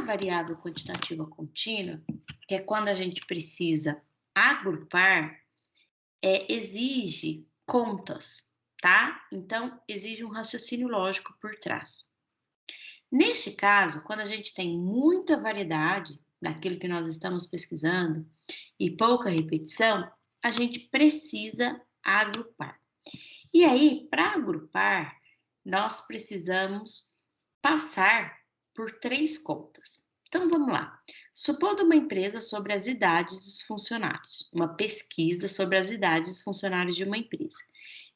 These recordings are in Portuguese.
variável quantitativa contínua, que é quando a gente precisa agrupar, exige contas, tá? Então, exige um raciocínio lógico por trás. Neste caso, quando a gente tem muita variedade daquilo que nós estamos pesquisando e pouca repetição, a gente precisa agrupar. E aí, para agrupar, nós precisamos passar por 3 contas. Então, vamos lá. Supondo uma empresa sobre as idades dos funcionários, uma pesquisa sobre as idades dos funcionários de uma empresa.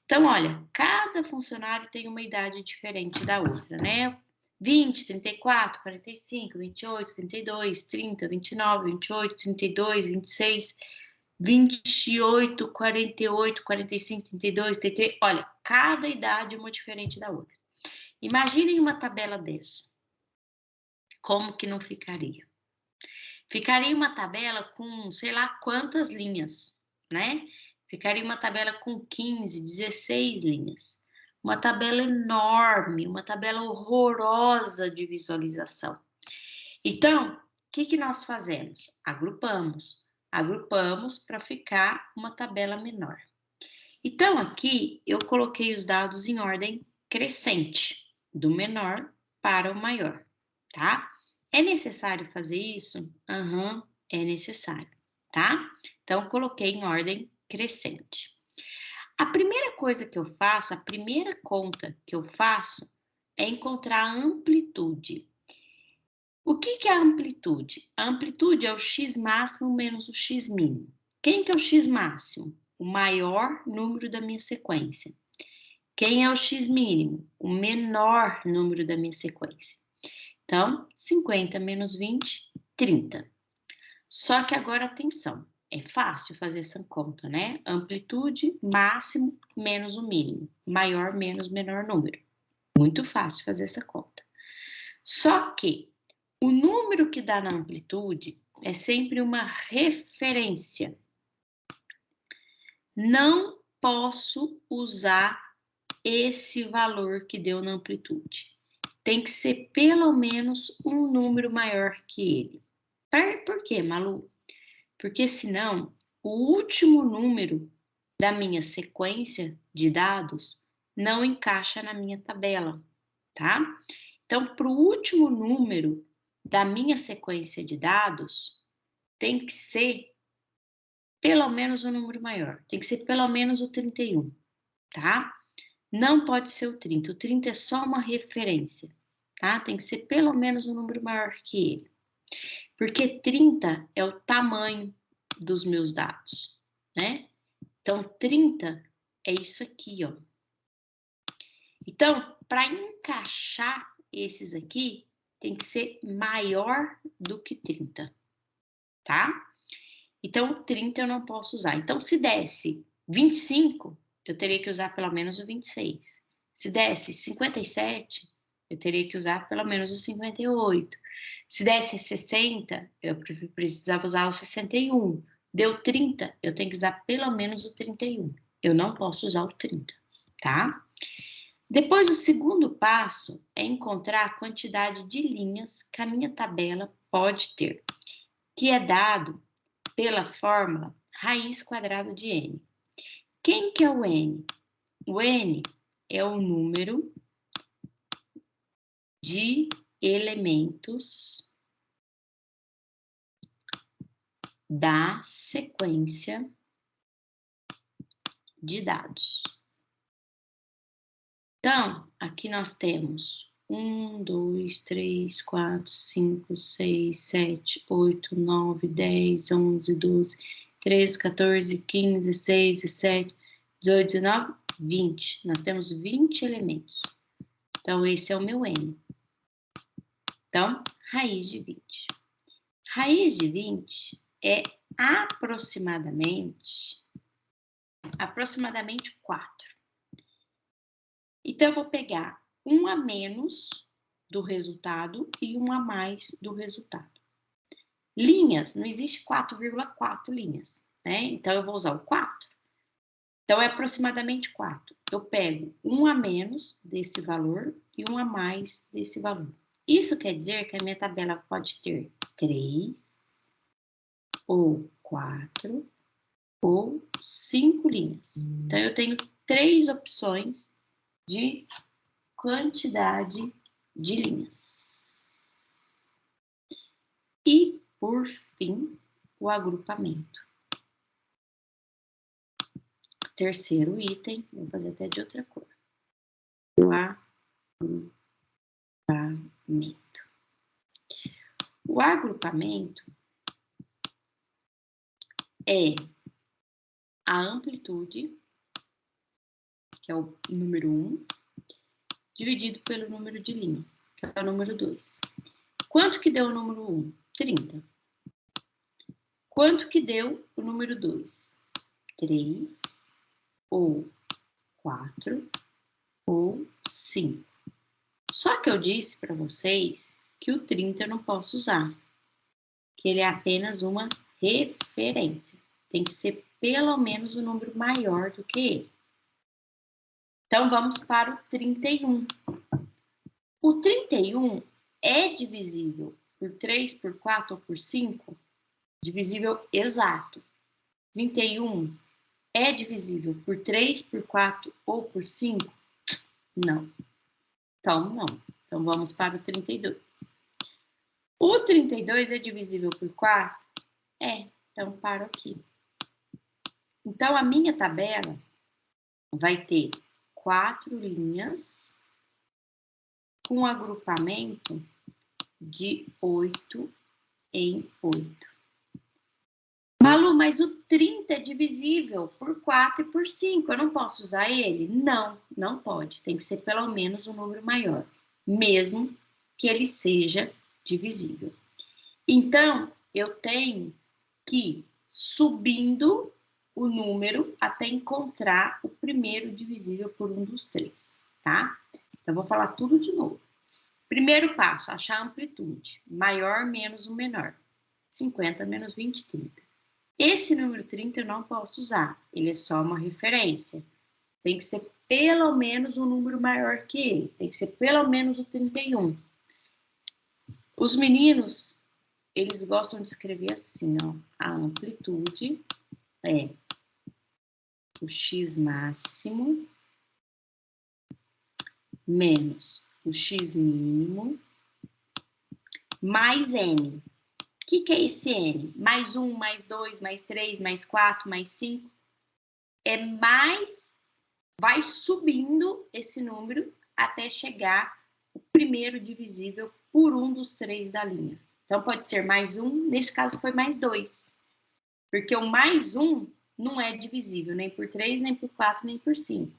Então, olha, cada funcionário tem uma idade diferente da outra, né? 20, 34, 45, 28, 32, 30, 29, 28, 32, 26, 28, 48, 45, 32, 33. Olha, cada idade uma diferente da outra. Imaginem uma tabela dessa. Como que não ficaria? Ficaria uma tabela com sei lá quantas linhas, né? Ficaria uma tabela com 15, 16 linhas. Uma tabela enorme, uma tabela horrorosa de visualização. Então, o que nós fazemos? Agrupamos. Agrupamos para ficar uma tabela menor. Então, aqui eu coloquei os dados em ordem crescente, do menor para o maior, tá? É necessário fazer isso? É necessário, tá? Então, coloquei em ordem crescente. A primeira coisa que eu faço, a primeira conta que eu faço é encontrar a amplitude. O que é a amplitude? A amplitude é o x máximo menos o x mínimo. Quem que é o x máximo? O maior número da minha sequência. Quem é o x mínimo? O menor número da minha sequência. Então, 50 menos 20, 30. Só que agora, atenção, é fácil fazer essa conta, né? Amplitude, máximo, menos o mínimo. Maior, menos, menor número. Muito fácil fazer essa conta. Só que o número que dá na amplitude é sempre uma referência. Não posso usar esse valor que deu na amplitude. Tem que ser pelo menos um número maior que ele. Por quê, Malu? Porque senão o último número da minha sequência de dados não encaixa na minha tabela, tá? Então, para o último número da minha sequência de dados, tem que ser pelo menos um número maior. Tem que ser pelo menos o 31, tá? Não pode ser o 30. O 30 é só uma referência, tá? Tem que ser pelo menos um número maior que ele. Porque 30 é o tamanho dos meus dados, né? Então, 30 é isso aqui, ó. Então, para encaixar esses aqui, tem que ser maior do que 30, tá? Então, o 30 eu não posso usar. Então, se desse 25, eu teria que usar pelo menos o 26. Se desse 57, eu teria que usar pelo menos o 58. Se desse 60, eu precisava usar o 61. Deu 30, eu tenho que usar pelo menos o 31. Eu não posso usar o 30, tá? Depois, o segundo passo é encontrar a quantidade de linhas que a minha tabela pode ter, que é dado pela fórmula raiz quadrada de n. Quem que é o n? O n é o número de elementos da sequência de dados. Então, aqui nós temos 1, 2, 3, 4, 5, 6, 7, 8, 9, 10, 11, 12, 13, 14, 15, 16, 17, 18, 19, 20. Nós temos 20 elementos. Então, esse é o meu n. Então, raiz de 20. Raiz de 20 é aproximadamente 4. Então, eu vou pegar um a menos do resultado e um a mais do resultado. Linhas, não existe 4,4 linhas, né? Então, eu vou usar o 4. Então, é aproximadamente 4. Eu pego um a menos desse valor e um a mais desse valor. Isso quer dizer que a minha tabela pode ter 3, ou 4, ou 5 linhas. Então, eu tenho 3 opções de quantidade de linhas. E, por fim, o agrupamento. Terceiro item, vou fazer até de outra cor. O agrupamento. O agrupamento é a amplitude, que é o número 1, dividido pelo número de linhas, que é o número 2. Quanto que deu o número 1? 30. Quanto que deu o número 2? 3, ou 4, ou 5. Só que eu disse para vocês que o 30 eu não posso usar, que ele é apenas uma referência. Tem que ser pelo menos um número maior do que ele. Então, vamos para o 31. O 31 é divisível por 3, por 4 ou por 5? Divisível exato. 31 é divisível por 3, por 4 ou por 5? Não. Então, não. Então, vamos para o 32. O 32 é divisível por 4? É. Então, paro aqui. Então, a minha tabela vai ter 4 linhas com agrupamento de 8 em 8. Malu, mas o 30 é divisível por 4 e por 5. Eu não posso usar ele? Não, não pode. Tem que ser pelo menos um número maior, mesmo que ele seja divisível. Então, eu tenho que ir subindo o número até encontrar o primeiro divisível por um dos 3, tá? Então, vou falar tudo de novo. Primeiro passo, achar a amplitude. Maior menos o menor. 50 menos 20, 30. Esse número 30 eu não posso usar. Ele é só uma referência. Tem que ser pelo menos um número maior que ele. Tem que ser pelo menos o 31. Os meninos, eles gostam de escrever assim, ó. A amplitude é o x máximo menos o x mínimo mais n. O que é esse n? Mais 1, mais 2, mais 3, mais 4, mais 5. É mais, vai subindo esse número até chegar o primeiro divisível por um dos 3 da linha. Então, pode ser mais 1, nesse caso foi mais 2. Porque o mais 1 não é divisível nem por 3, nem por 4, nem por 5.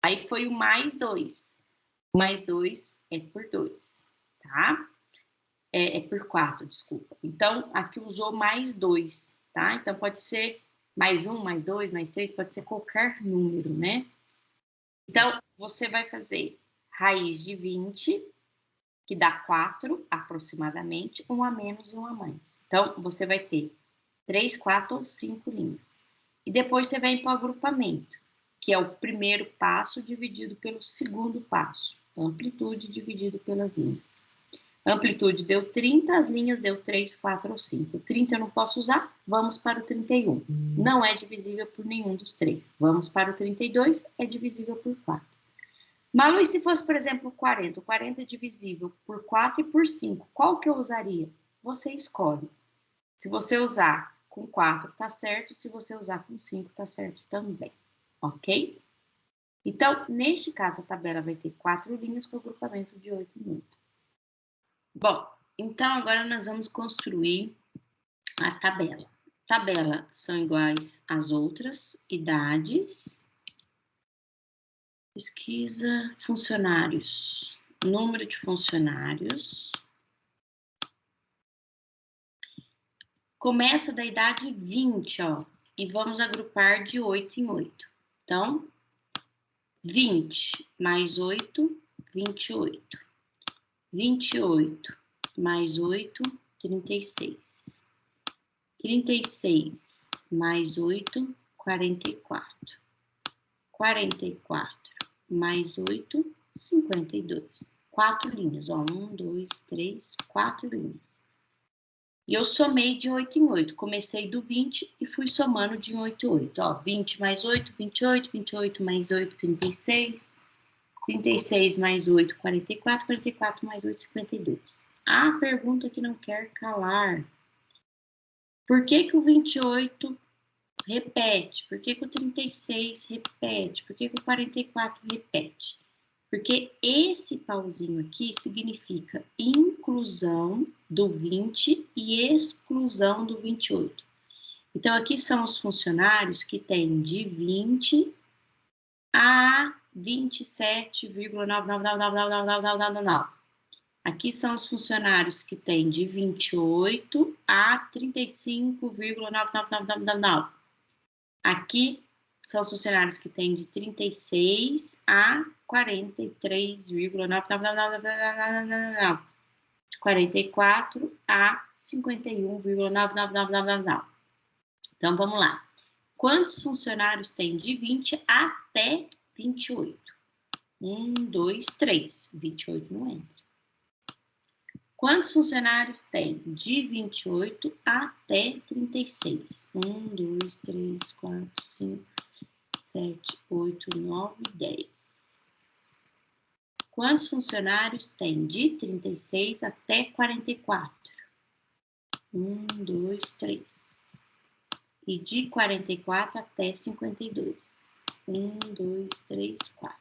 Aí foi o mais 2. O mais 2 é por 2, tá? É por 4, desculpa. Então, aqui usou mais 2, tá? Então, pode ser mais 1, mais 2, mais 3, pode ser qualquer número, né? Então, você vai fazer raiz de 20, que dá 4, aproximadamente, 1 a menos e 1 a mais. Então, você vai ter 3, 4 ou 5 linhas. E depois você vem para o agrupamento, que é o primeiro passo dividido pelo segundo passo. Amplitude dividido pelas linhas. Amplitude deu 30, as linhas deu 3, 4 ou 5. 30 eu não posso usar, vamos para o 31. Não é divisível por nenhum dos 3. Vamos para o 32, é divisível por 4. Malu, e se fosse, por exemplo, 40? O 40 é divisível por 4 e por 5. Qual que eu usaria? Você escolhe. Se você usar com 4, tá certo. Se você usar com 5, tá certo também. Ok? Então, neste caso, a tabela vai ter 4 linhas com agrupamento de 8 em 8. Bom, então agora nós vamos construir a tabela. Tabela são iguais às outras, idades, pesquisa, funcionários, número de funcionários. Começa da idade 20, ó, e vamos agrupar de 8 em 8. Então, 20 mais 8, 28. 28 mais 8, 36. 36 mais 8, 44. 44 mais 8, 52. 4 linhas, ó, 1, 2, 3, 4 linhas. E eu somei de 8 em 8, comecei do 20 e fui somando de 8 em 8, ó, 20 mais 8, 28, 28 mais 8, 36, 36 mais 8, 44, 44 mais 8, 52. A pergunta que não quer calar. Por que que o 28 repete? Por que que o 36 repete? Por que que o 44 repete? Porque esse pauzinho aqui significa inclusão do 20 e exclusão do 28. Então, aqui são os funcionários que têm de 20 a 27,9999999. Aqui são os funcionários que têm de 28 a 35,99999. Aqui são os funcionários que têm de 36 a 43,99999. De 44 a 51,99999. Então, vamos lá. Quantos funcionários tem de 20 até 28? 1, 2, 3. 28 não entra. Quantos funcionários tem de 28 até 36? 1, 2, 3, 4, 5, 7, 8, 9, 10. Quantos funcionários tem de 36 até 44? 1, 2, 3. E de 44 até 52? 1, 2, 3, 4.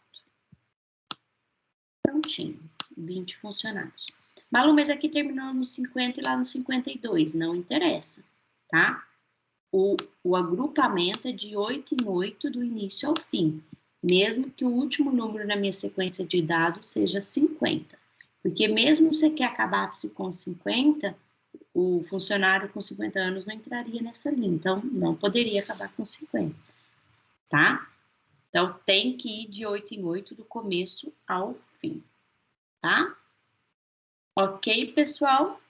Prontinho, 20 funcionários. Malu, mas aqui terminou no 50 e lá no 52. Não interessa, tá? O agrupamento é de 8 em 8 do início ao fim. Mesmo que o último número na minha sequência de dados seja 50. Porque mesmo se que acabasse com 50, o funcionário com 50 anos não entraria nessa linha. Então, não poderia acabar com 50, tá? Então, tem que ir de 8 em 8 do começo ao fim, tá? Ok, pessoal?